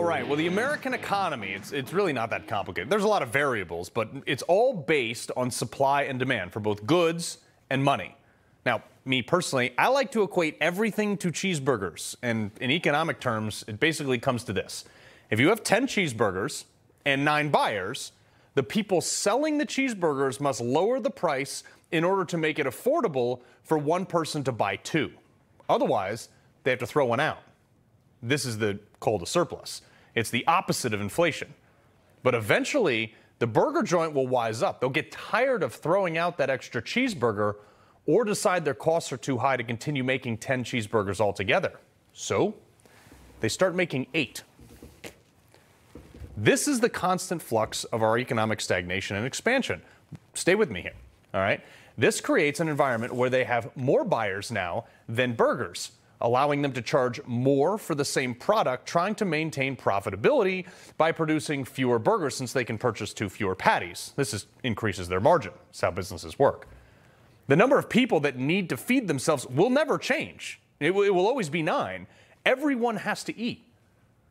Right. Well, the American economy, it's really not that complicated. There's a lot of variables, but it's all based on supply and demand for both goods and money. Now, me personally, I like to equate everything to cheeseburgers. And in economic terms, it basically comes to this. If you have 10 cheeseburgers and 9 buyers, the people selling the cheeseburgers must lower the price in order to make it affordable for one person to buy 2. Otherwise, they have to throw one out. This is the call to surplus. It's the opposite of inflation. But eventually, the burger joint will wise up. They'll get tired of throwing out that extra cheeseburger or decide their costs are too high to continue making 10 cheeseburgers altogether. So, they start making 8. This is the constant flux of our economic stagnation and expansion. Stay with me here, all right? This creates an environment where they have more buyers now than burgers, allowing them to charge more for the same product, trying to maintain profitability by producing fewer burgers since they can purchase 2 fewer patties. This increases their margin. That's how businesses work. The number of people that need to feed themselves will never change. It will always be 9. Everyone has to eat.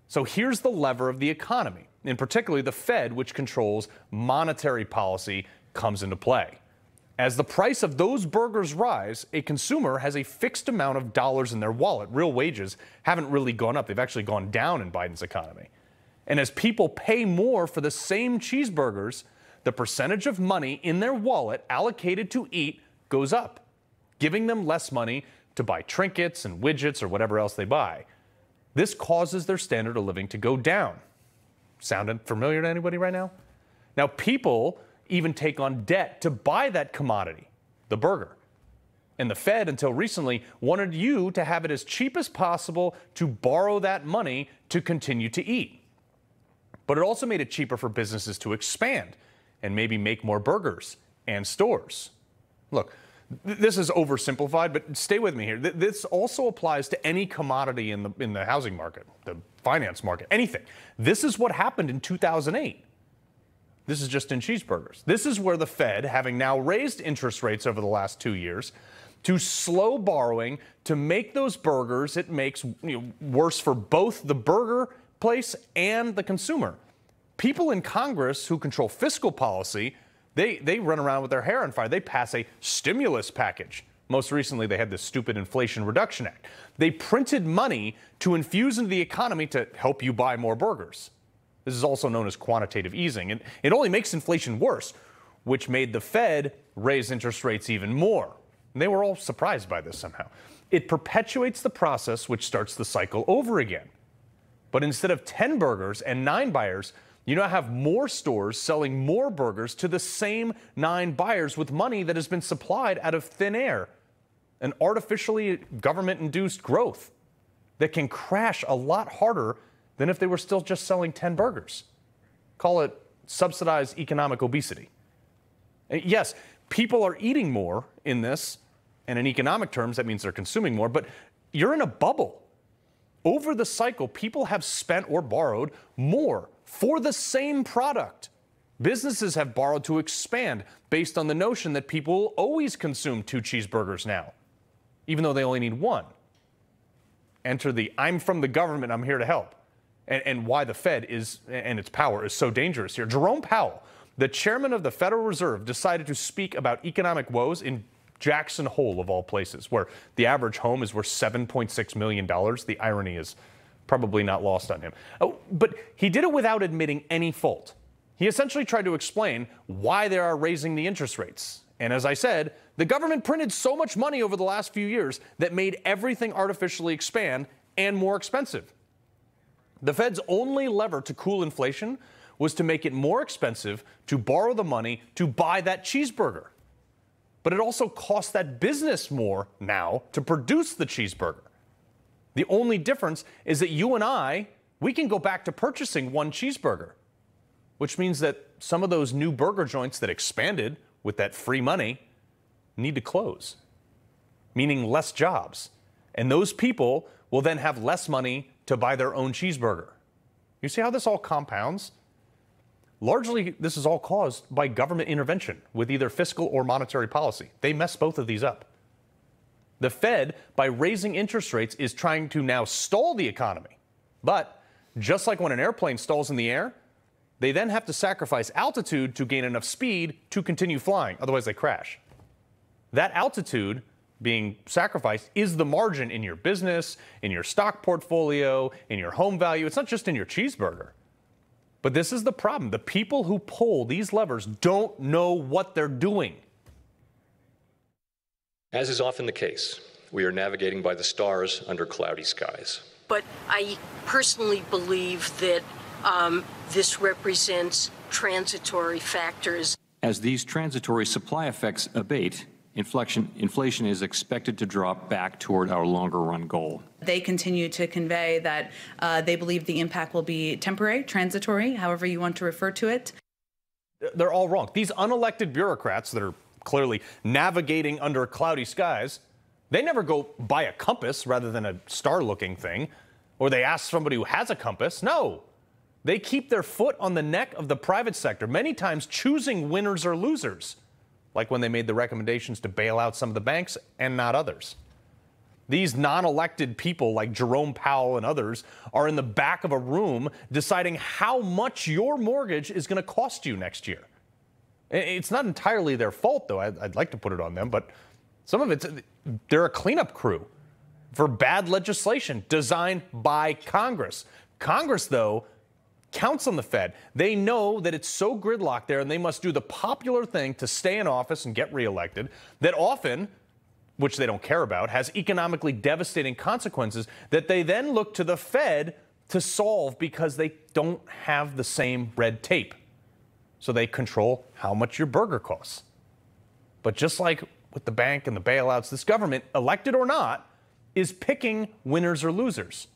So here's the lever of the economy, in particular the Fed, which controls monetary policy, comes into play. As the price of those burgers rise, a consumer has a fixed amount of dollars in their wallet. Real wages haven't really gone up. They've actually gone down in Biden's economy. And as people pay more for the same cheeseburgers, the percentage of money in their wallet allocated to eat goes up, giving them less money to buy trinkets and widgets or whatever else they buy. This causes their standard of living to go down. Sounding familiar to anybody right now? Now, people even take on debt to buy that commodity, the burger. And the Fed, until recently, wanted you to have it as cheap as possible to borrow that money to continue to eat. But it also made it cheaper for businesses to expand and maybe make more burgers and stores. Look, this is oversimplified, but stay with me here. This also applies to any commodity in the housing market, the finance market, anything. This is what happened in 2008. This is just in cheeseburgers. This is where the Fed, having now raised interest rates over the last 2 years, to slow borrowing to make those burgers, it makes worse for both the burger place and the consumer. People in Congress who control fiscal policy, they run around with their hair on fire. They pass a stimulus package. Most recently, they had this stupid Inflation Reduction Act. They printed money to infuse into the economy to help you buy more burgers. This is also known as quantitative easing, and it only makes inflation worse, which made the Fed raise interest rates even more. And they were all surprised by this somehow. It perpetuates the process which starts the cycle over again. But instead of 10 burgers and 9 buyers, you now have more stores selling more burgers to the same 9 buyers with money that has been supplied out of thin air. An artificially government-induced growth that can crash a lot harder than if they were still just selling 10 burgers. Call it subsidized economic obesity. Yes, people are eating more in this, and in economic terms, that means they're consuming more, but you're in a bubble. Over the cycle, people have spent or borrowed more for the same product. Businesses have borrowed to expand based on the notion that people will always consume 2 cheeseburgers now, even though they only need 1. Enter the "I'm from the government, I'm here to help," and why the Fed is and its power is so dangerous here. Jerome Powell, the chairman of the Federal Reserve, decided to speak about economic woes in Jackson Hole, of all places, where the average home is worth $7.6 million. The irony is probably not lost on him. Oh, but he did it without admitting any fault. He essentially tried to explain why they are raising the interest rates. And as I said, the government printed so much money over the last few years that made everything artificially expand and more expensive. The Fed's only lever to cool inflation was to make it more expensive to borrow the money to buy that cheeseburger. But it also costs that business more now to produce the cheeseburger. The only difference is that you and we can go back to purchasing 1 cheeseburger, which means that some of those new burger joints that expanded with that free money need to close, meaning less jobs. And those people will then have less money to buy their own cheeseburger. You see how this all compounds? Largely, this is all caused by government intervention with either fiscal or monetary policy. They mess both of these up. The Fed, by raising interest rates, is trying to now stall the economy. But just like when an airplane stalls in the air, they then have to sacrifice altitude to gain enough speed to continue flying. Otherwise, they crash. That altitude being sacrificed is the margin in your business, in your stock portfolio, in your home value. It's not just in your cheeseburger. But this is the problem. The people who pull these levers don't know what they're doing. As is often the case, we are navigating by the stars under cloudy skies. But I personally believe that this represents transitory factors. As these transitory supply effects abate, inflation is expected to drop back toward our longer-run goal. They continue to convey that they believe the impact will be temporary, transitory, however you want to refer to it. They're all wrong. These unelected bureaucrats that are clearly navigating under cloudy skies, they never go buy a compass rather than a star-looking thing, or they ask somebody who has a compass. No. They keep their foot on the neck of the private sector, many times choosing winners or losers, like when they made the recommendations to bail out some of the banks and not others. These non-elected people like Jerome Powell and others are in the back of a room deciding how much your mortgage is going to cost you next year. It's not entirely their fault, though. I'd like to put it on them, but some of they're a cleanup crew for bad legislation designed by Congress. Congress, though, counts on the Fed. They know that it's so gridlocked there and they must do the popular thing to stay in office and get reelected that often, which they don't care about, has economically devastating consequences that they then look to the Fed to solve because they don't have the same red tape. So they control how much your burger costs. But just like with the bank and the bailouts, this government, elected or not, is picking winners or losers.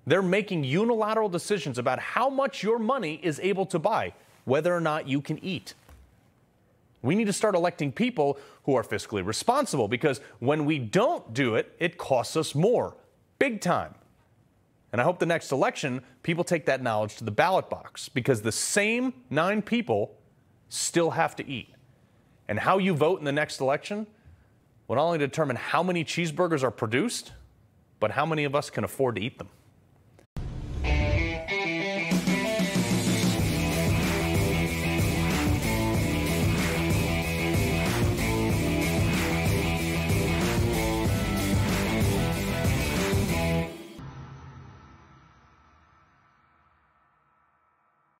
They're making unilateral decisions about how much your money is able to buy, whether or not you can eat. We need to start electing people who are fiscally responsible, because when we don't do it, it costs us more, big time. And I hope the next election, people take that knowledge to the ballot box, because the same 9 people still have to eat. And how you vote in the next election will not only determine how many cheeseburgers are produced, but how many of us can afford to eat them.